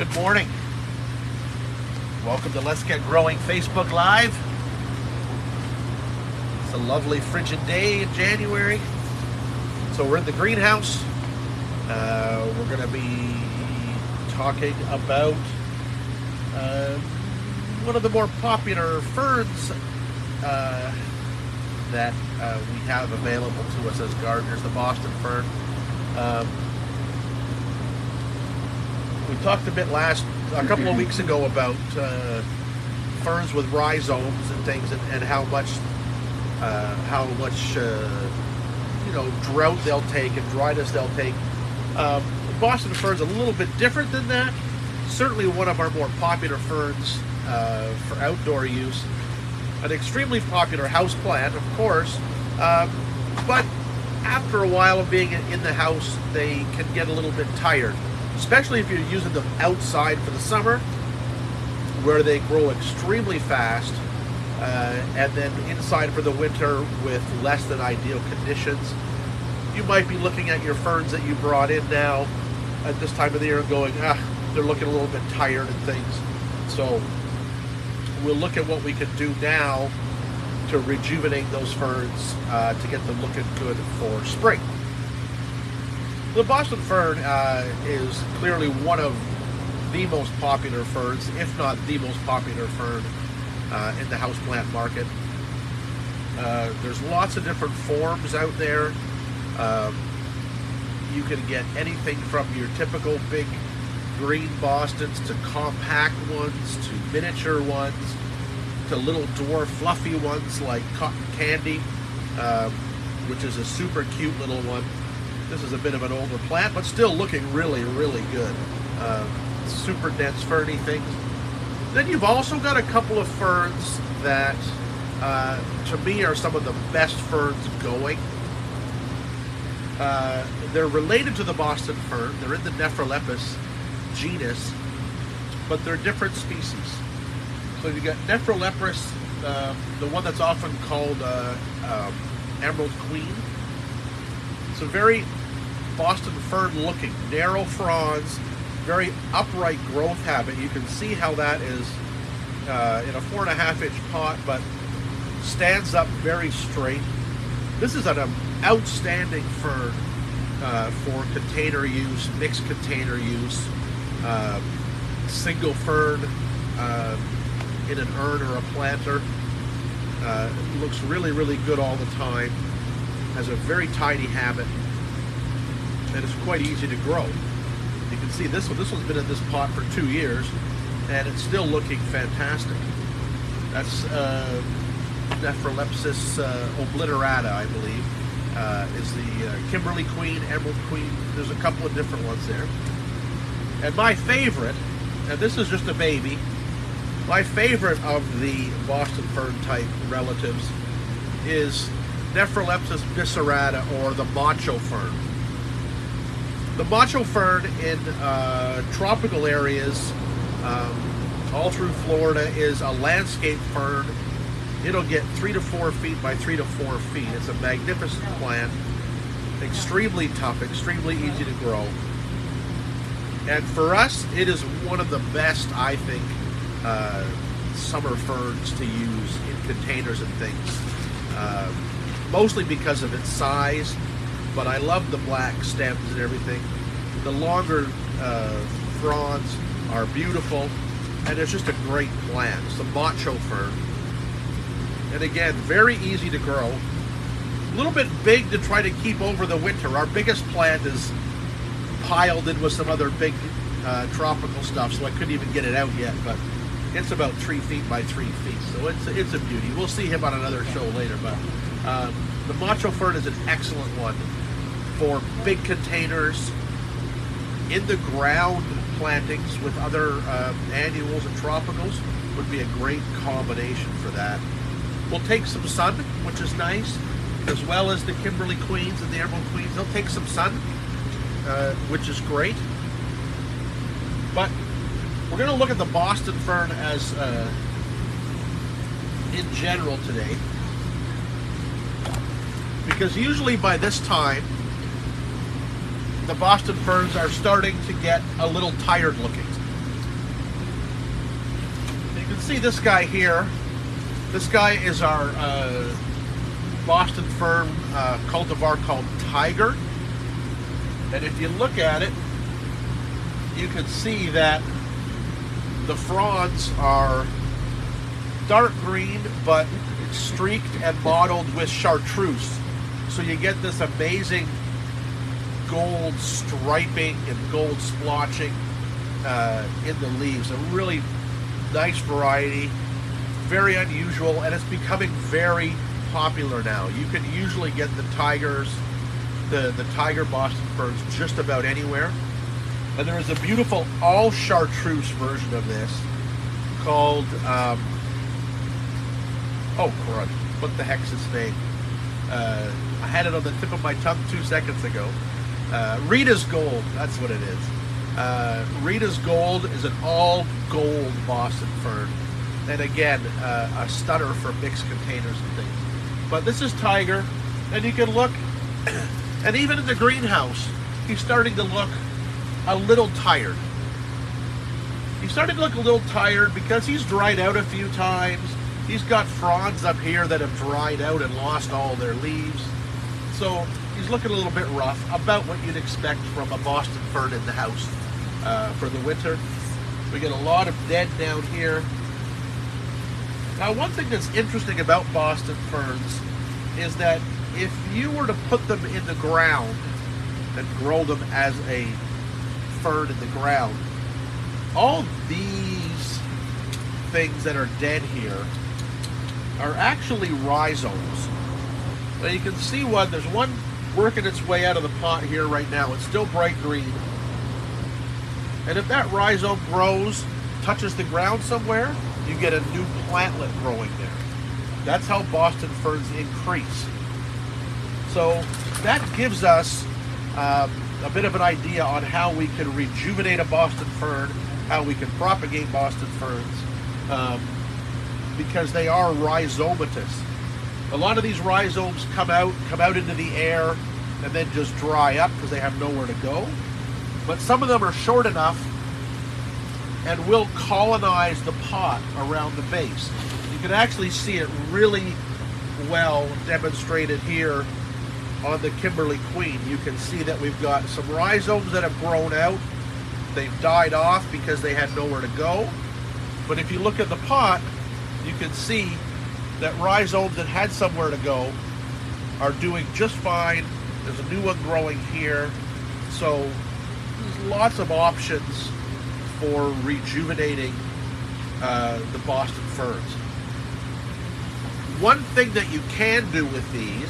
Good morning. Welcome to Let's Get Growing Facebook Live. It's a lovely frigid day in January. So we're in the greenhouse. We're going to be talking about one of the more popular ferns that we have available to us as gardeners, the Boston fern. We talked a bit a couple of weeks ago about ferns with rhizomes and things, and how much drought they'll take and dryness they'll take. Boston fern's a little bit different than that. Certainly one of our more popular ferns for outdoor use. An extremely popular house plant, of course, but after a while of being in the house, they can get a little bit tired, especially if you're using them outside for the summer, where they grow extremely fast, and then inside for the winter with less than ideal conditions. You might be looking at your ferns that you brought in now at this time of the year and going, they're looking a little bit tired and things. So we'll look at what we can do now to rejuvenate those ferns to get them looking good for spring. The Boston fern is clearly one of the most popular ferns, if not the most popular fern in the houseplant market. There's lots of different forms out there. You can get anything from your typical big green Bostons to compact ones to miniature ones to little dwarf fluffy ones like Cotton Candy, which is a super cute little one. This is a bit of an older plant, but still looking really, really good. Super dense ferny things. Then you've also got a couple of ferns that, to me, are some of the best ferns going. They're related to the Boston fern. They're in the Nephrolepis genus, but they're different species. So you've got Nephrolepis, the one that's often called Emerald Queen. It's a very Boston fern looking, narrow fronds, very upright growth habit. You can see how that is in a 4.5-inch pot, but stands up very straight. This is an outstanding fern for container use, mixed container use, single fern in an urn or a planter. Looks really, really good all the time. Has a very tidy habit, and it's quite easy to grow. You can see this one's been in this pot for 2 years, and it's still looking fantastic. That's Nephrolepis obliterata, I believe, is the Kimberly Queen, Emerald Queen. There's a couple of different ones there. And my favorite, and this is just a baby, my favorite of the Boston fern type relatives is Nephrolepis viscerata, or the macho fern. The macho fern in tropical areas all through Florida is a landscape fern. It'll get 3 to 4 feet by 3 to 4 feet. It's a magnificent plant, extremely tough, extremely easy to grow. And for us, it is one of the best, I think, summer ferns to use in containers and things. Mostly because of its size, but I love the black stems and everything. The longer fronds are beautiful, and it's just a great plant. It's the macho fern. And again, very easy to grow. A little bit big to try to keep over the winter. Our biggest plant is piled in with some other big tropical stuff, so I couldn't even get it out yet, but it's about 3 feet by 3 feet, so it's a beauty. We'll see him on another show later, but the macho fern is an excellent one for big containers, in the ground plantings with other annuals and tropicals. Would be a great combination for that. We'll take some sun, which is nice, as well as the Kimberly Queens and the Emerald Queens. They'll take some sun, which is great. But we're going to look at the Boston fern as in general today, because usually by this time the Boston ferns are starting to get a little tired looking. see this guy here. This guy is our Boston fern cultivar called Tiger. And if you look at it, you can see that the fronds are dark green, but it's streaked and mottled with chartreuse. So you get this amazing gold striping and gold splotching in the leaves. A really nice variety, very unusual, and it's becoming very popular now. You can usually get the tigers, the tiger Boston ferns just about anywhere. And there is a beautiful all chartreuse version of this called, oh crud, what the heck's its name? I had it on the tip of my tongue 2 seconds ago. Rita's Gold, that's what it is. Rita's Gold is an all gold Boston fern. And again, a stunner for mixed containers and things. But this is Tiger, and you can look, and even in the greenhouse, he's starting to look a little tired. He's starting to look a little tired because he's dried out a few times. He's got fronds up here that have dried out and lost all their leaves. So he's looking a little bit rough, about what you'd expect from a Boston fern in the house for the winter. We get a lot of dead down here. Now, one thing that's interesting about Boston ferns is that if you were to put them in the ground and grow them as a fern in the ground, all these things that are dead here are actually rhizomes. Now you can see one, there's one working its way out of the pot here right now. It's still bright green. And if that rhizome grows, touches the ground somewhere, you get a new plantlet growing there. That's how Boston ferns increase. So that gives us a bit of an idea on how we can rejuvenate a Boston fern, how we can propagate Boston ferns, because they are rhizomatous. A lot of these rhizomes come out into the air and then just dry up because they have nowhere to go. But some of them are short enough and will colonize the pot around the base. You can actually see it really well demonstrated here on the Kimberly Queen. You can see that we've got some rhizomes that have grown out. They've died off because they had nowhere to go. But if you look at the pot, you can see that rhizomes that had somewhere to go are doing just fine. There's a new one growing here. So there's lots of options for rejuvenating the Boston ferns. One thing that you can do with these,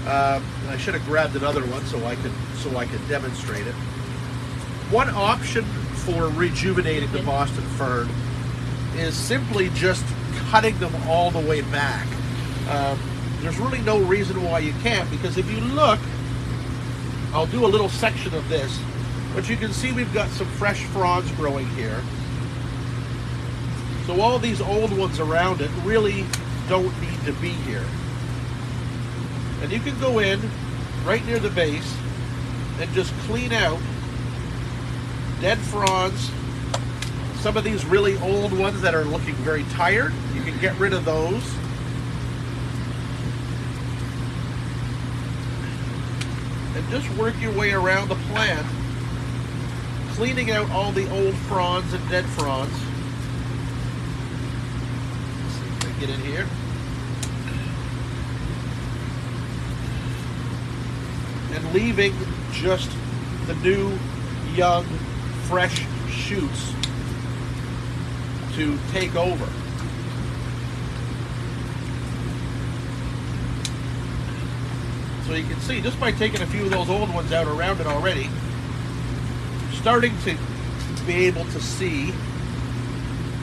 I should have grabbed another one so I could demonstrate it. One option for rejuvenating the Boston fern is simply just cutting them all the way back. There's really no reason why you can't, because if you look, I'll do a little section of this, but you can see we've got some fresh fronds growing here. So all these old ones around it really don't need to be here. And you can go in right near the base and just clean out dead fronds. Some of these really old ones that are looking very tired, you can get rid of those. And just work your way around the plant, cleaning out all the old fronds and dead fronds. Let's see if I get in here. And leaving just the new, young, fresh shoots to take over. So you can see, just by taking a few of those old ones out around it already, starting to be able to see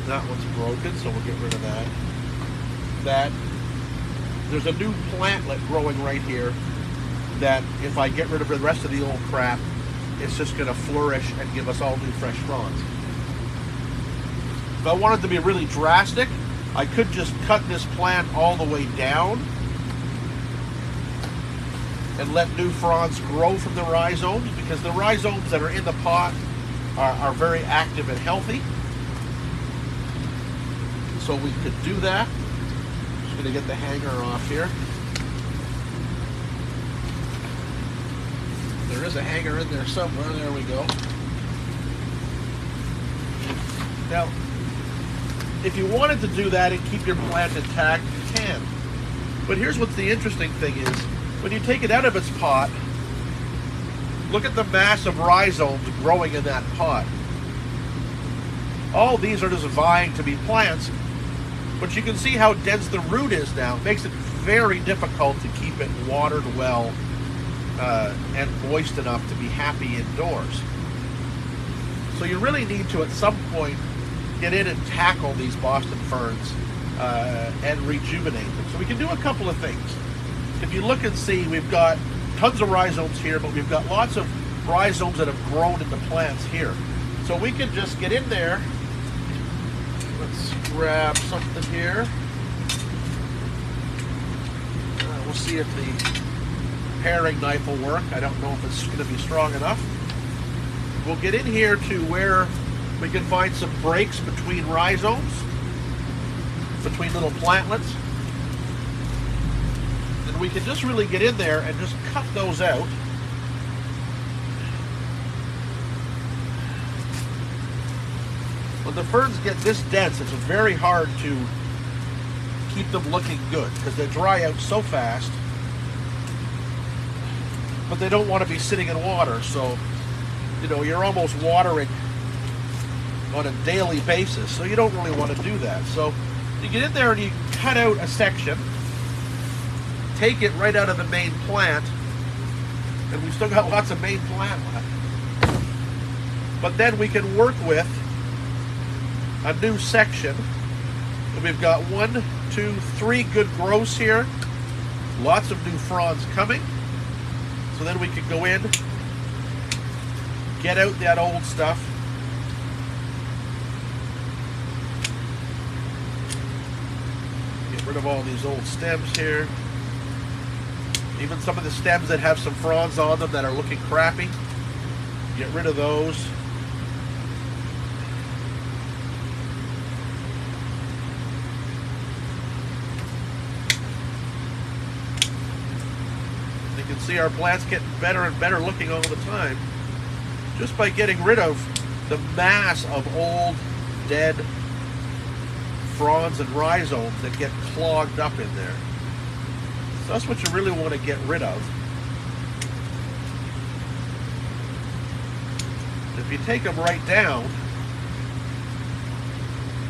that one's broken, so we'll get rid of that. That there's a new plantlet growing right here that if I get rid of the rest of the old crap, it's just going to flourish and give us all new fresh fronds. If I wanted to be really drastic, I could just cut this plant all the way down and let new fronds grow from the rhizomes, because the rhizomes that are in the pot are very active and healthy. So we could do that. Just going to get the hanger off here. There is a hanger in there somewhere. There we go. Now, if you wanted to do that and keep your plant intact, you can. But here's what the interesting thing is. When you take it out of its pot, look at the mass of rhizomes growing in that pot. All these are just vying to be plants, but you can see how dense the root is now. It makes it very difficult to keep it watered well and moist enough to be happy indoors. So you really need to, at some point, get in and tackle these Boston ferns and rejuvenate them. So we can do a couple of things. If you look and see, we've got tons of rhizomes here, but we've got lots of rhizomes that have grown into plants here. So we can just get in there. Let's grab something here. We'll see if the paring knife will work. I don't know if it's going to be strong enough. We'll get in here to where we can find some breaks between rhizomes, between little plantlets. And we can just really get in there and just cut those out. When the ferns get this dense, it's very hard to keep them looking good because they dry out so fast, but they don't want to be sitting in water. So, you know, you're almost watering on a daily basis, so you don't really want to do that. So you get in there and you cut out a section, take it right out of the main plant, and we've still got lots of main plant left. But then we can work with a new section. And we've got 1, 2, 3 good growths here, lots of new fronds coming. So then we can go in, get out that old stuff, get rid of all these old stems here. Even some of the stems that have some fronds on them that are looking crappy, get rid of those. You can see our plants getting better and better looking all the time just by getting rid of the mass of old, dead fronds and rhizomes that get clogged up in there. So that's what you really want to get rid of. If you take them right down,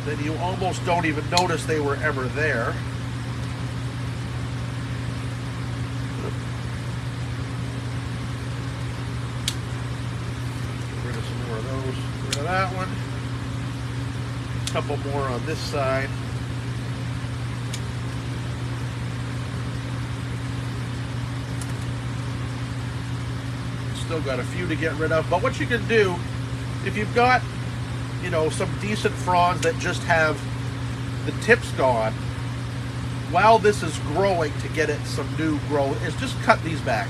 then you almost don't even notice they were ever there. Get rid of some more of those. Get rid of that one. A couple more on this side. Still got a few to get rid of, but what you can do, if you've got, you know, some decent fronds that just have the tips gone, while this is growing to get it some new growth, is just cut these back.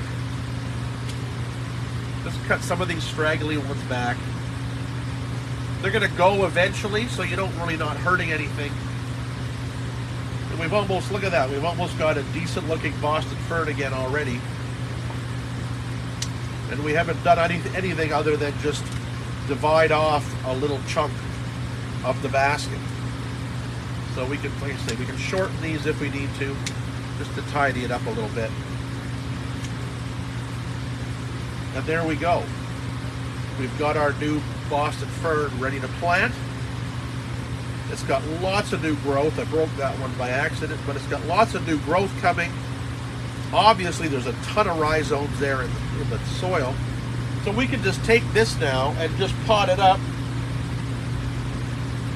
Just cut some of these straggly ones back. They're going to go eventually, so you don't really not hurting anything. And we've almost, look at that, we've almost got a decent looking Boston fern again already. And we haven't done anything other than just divide off a little chunk of the basket. So we can, like I say, we can shorten these if we need to, just to tidy it up a little bit. And there we go. We've got our new Boston fern ready to plant. It's got lots of new growth. I broke that one by accident, but it's got lots of new growth coming. Obviously, there's a ton of rhizomes there in the soil. So we can just take this now and just pot it up.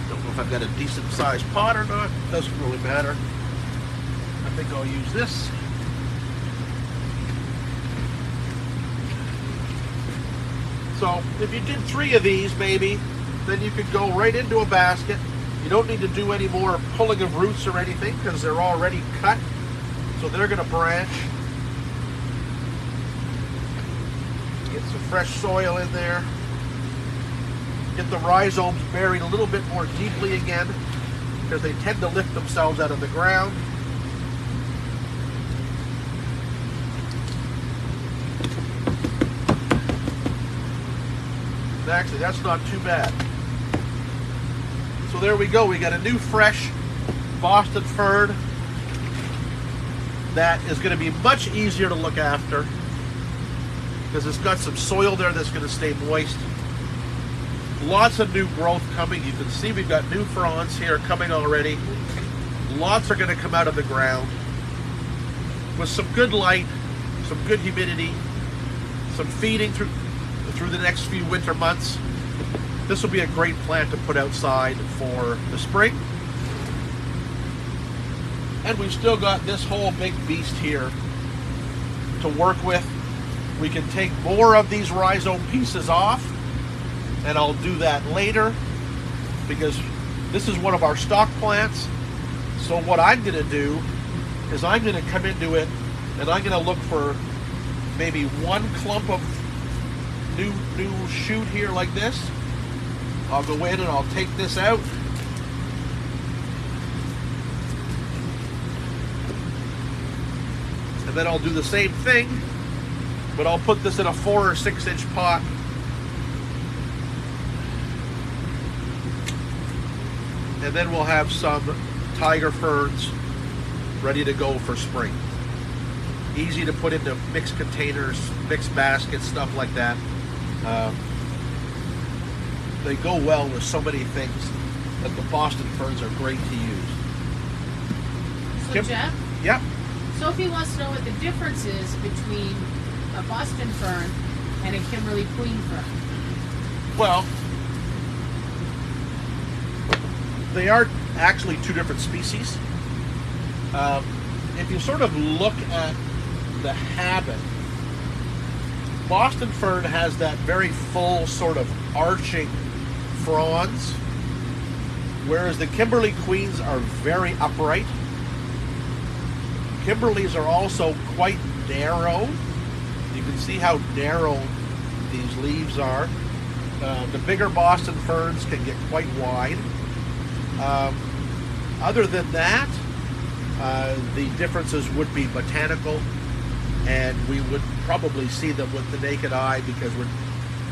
Don't know if I've got a decent sized pot or not. Doesn't really matter. I think I'll use this. So if you did 3 of these maybe, then you could go right into a basket. You don't need to do any more pulling of roots or anything because they're already cut. So they're going to branch. Get some fresh soil in there. Get the rhizomes buried a little bit more deeply again. because they tend to lift themselves out of the ground. And actually, that's not too bad. So there we go. We got a new, fresh Boston fern that is going to be much easier to look after because it's got some soil there that's going to stay moist. Lots of new growth coming. You can see we've got new fronds here coming already. Lots are going to come out of the ground with some good light, some good humidity, some feeding through the next few winter months. This will be a great plant to put outside for the spring. And we've still got this whole big beast here to work with. We can take more of these rhizome pieces off, and I'll do that later because this is one of our stock plants. So what I'm going to do is I'm going to come into it and I'm going to look for maybe one clump of new shoot here like this. I'll go in and I'll take this out. And then I'll do the same thing, but I'll put this in a 4 or 6 inch pot. And then we'll have some tiger ferns ready to go for spring. Easy to put into mixed containers, mixed baskets, stuff like that. They go well with so many things that the Boston ferns are great to use. So Kim? Jeff? Yep. Sophie wants to know what the difference is between a Boston fern and a Kimberly Queen fern. Well, they are actually two different species. If you sort of look at the habit, Boston fern has that very full sort of arching fronds, whereas the Kimberly Queens are very upright. Kimberleys are also quite narrow. You can see how narrow these leaves are. The bigger Boston ferns can get quite wide. Other than that, the differences would be botanical, and we would probably see them with the naked eye because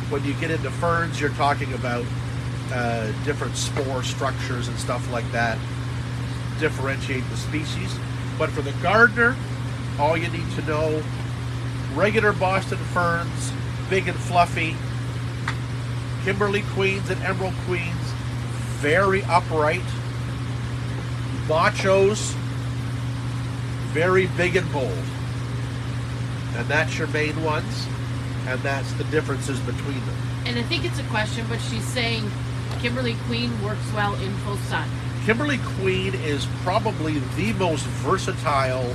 when you get into ferns, you're talking about different spore structures and stuff like that, differentiate the species. But for the gardener, all you need to know, regular Boston ferns, big and fluffy, Kimberly Queens and Emerald Queens, very upright, Machos, very big and bold. And that's your main ones, and that's the differences between them. And I think it's a question, but she's saying Kimberly Queen works well in full sun. Kimberly Queen is probably the most versatile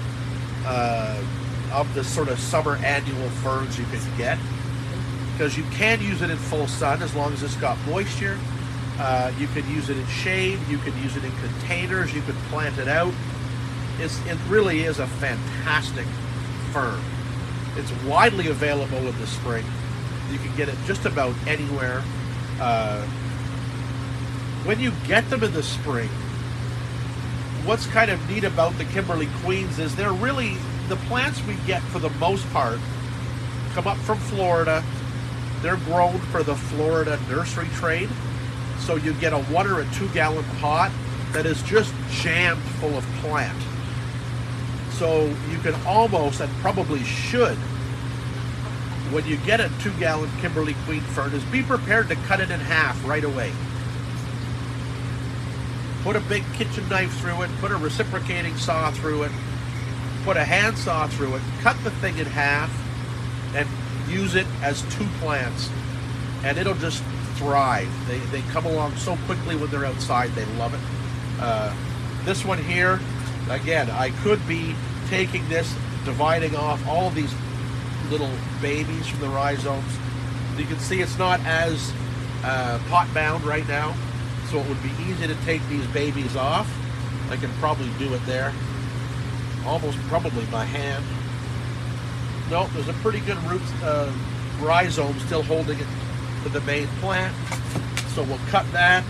of the sort of summer annual ferns you can get, because you can use it in full sun as long as it's got moisture. You can use it in shade, you can use it in containers, you can plant it out. It really is a fantastic fern. It's widely available in the spring. You can get it just about anywhere. When you get them in the spring, what's kind of neat about the Kimberly Queens is they're really, the plants we get for the most part come up from Florida. They're grown for the Florida nursery trade. So you get a 1 or a 2 gallon pot that is just jammed full of plant. So you can almost, and probably should, when you get a 2 gallon Kimberly Queen fern, is be prepared to cut it in half right away. Put a big kitchen knife through it, put a reciprocating saw through it, put a hand saw through it, cut the thing in half, and use it as 2 plants, and it'll just thrive. They come along so quickly when they're outside. They love it. This one here, again, I could be taking this, dividing off all of these little babies from the rhizomes. You can see it's not as pot bound right now, so it would be easy to take these babies off. I can probably do it there, almost probably by hand. Nope, there's a pretty good root rhizome still holding it to the main plant, so we'll cut that.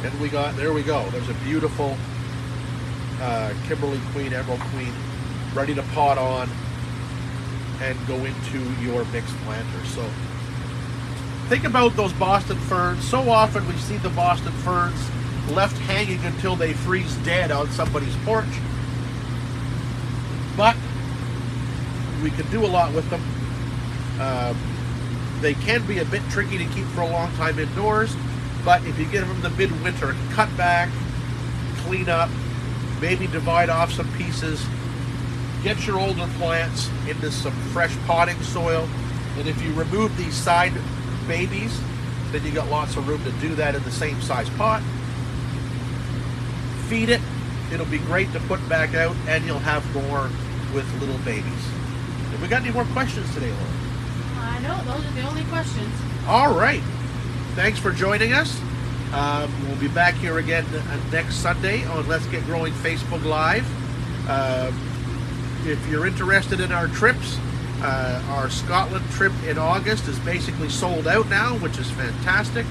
And there we go. There's a beautiful Kimberly Queen, Emerald Queen, ready to pot on and go into your mixed planter. So think about those Boston ferns. So often we see the Boston ferns left hanging until they freeze dead on somebody's porch. But we can do a lot with them. They can be a bit tricky to keep for a long time indoors, but if you get them in the midwinter, cut back, clean up, maybe divide off some pieces, get your older plants into some fresh potting soil, and if you remove these side babies, then you got lots of room to do that in the same size pot. Feed it. It'll be great to put back out, and you'll have more with little babies. Have we got any more questions today, Laura? No, those are the only questions. All right. Thanks for joining us. We'll be back here again next Sunday on Let's Get Growing Facebook Live. If you're interested in our trips, our Scotland trip in August is basically sold out now, which is fantastic.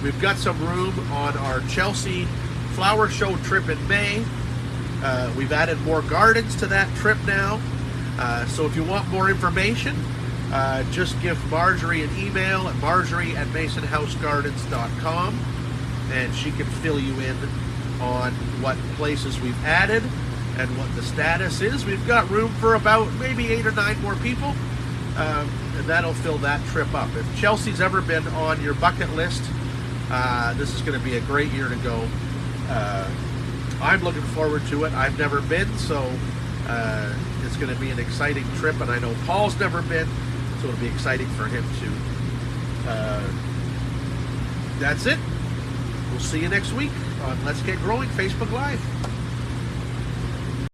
We've got some room on our Chelsea Flower Show trip in May. We've added more gardens to that trip now. So if you want more information, just give Marjorie an email at marjorie@masonhousegardens.com, and she can fill you in on what places we've added and what the status is. We've got room for about maybe 8 or 9 more people, and that'll fill that trip up. If Chelsea's ever been on your bucket list, this is going to be a great year to go. I'm looking forward to it. I've never been, so it's going to be an exciting trip, and I know Paul's never been, so it'll be exciting for him too. That's it. We'll see you next week on Let's Get Growing Facebook Live.